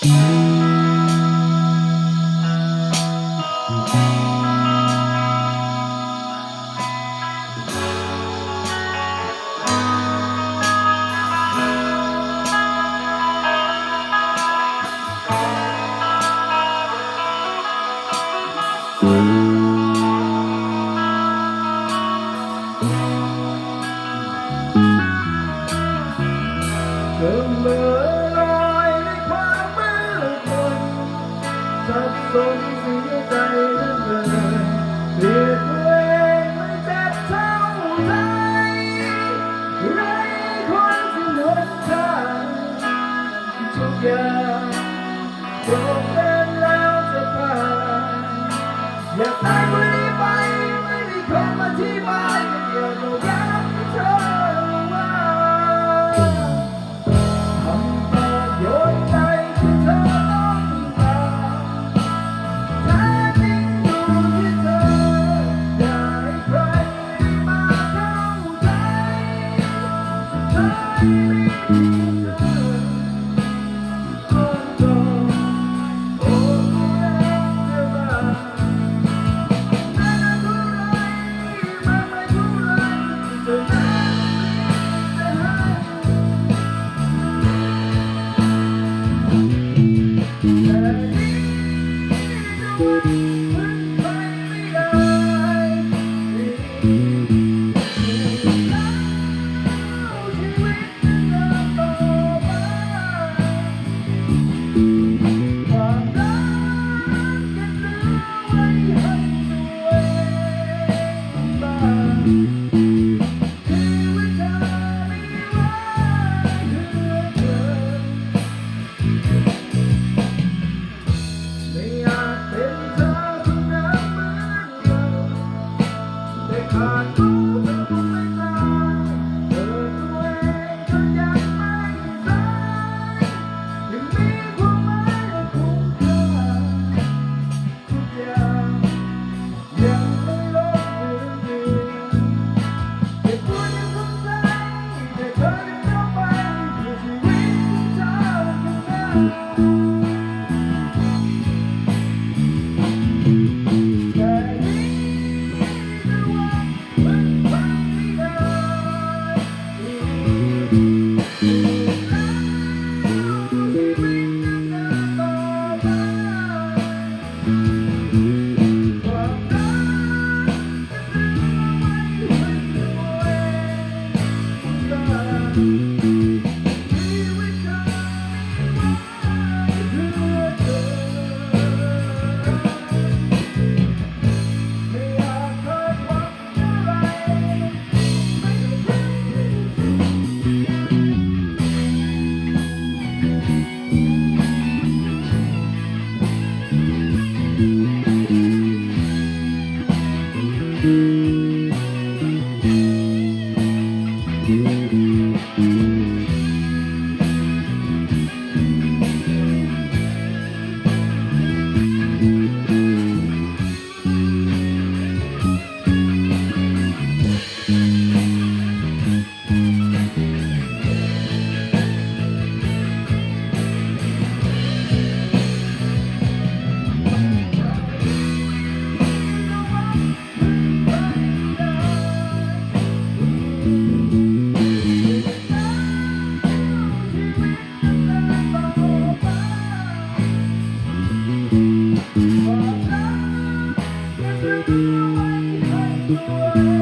เดินเมื่อลอยในความมืดมนสับสนเสียใจเหลือเกินเรียกตัวเองไม่เจ็บเท่าไรไรคนที่หมดทางทุกอย่างจบเป็นแล้วจะผ่านอยากตายคนนี้ไปไม่มีคำอธิบายอยากจะรักเธอว่า โยนใจที่เธอต้องการแท้จริงอยู่ที่เธอได้ใครมาเข้าใจเธอไม่มีเธอคนโตโอ้แล้วเธอมาไม่นานเท่าไรไม่เท่าไรเธอนั้นจะหาย แต่นี้จะวันมันไปไม่ได้แล้วชีวิตจะเดินต่อไปความรักจะซื้อไว้ให้ตัวเองบ้างชีวิตเธอมีไว้เพื่อเธอ ไม่อาจเป็นเธอคนนั้นเหมือนเดิมแต่ขาดรู้เป็นคนไม่ตายเธอตัวเองก็ยังไม่ตายยังมีความหมายและคุ้มค่าทุกอย่างยังไม่ลดเลือนแต่ควรยังสงสัยแต่เธอยังเข้าไปเพื่อชีวิตของเธอข้างหน้า แต่นี้จะวันมันไปไม่ได้แล้วชีวิตจะเดินต่อไปความรักจะซื้อไว้ให้ตัวเองบ้างชีวิตเธอมีไว้เพื่อเธอ ไม่อาจคาดหวังอะไรไม่ได้ความรักจะซื้อไว้ให้ตัวเอง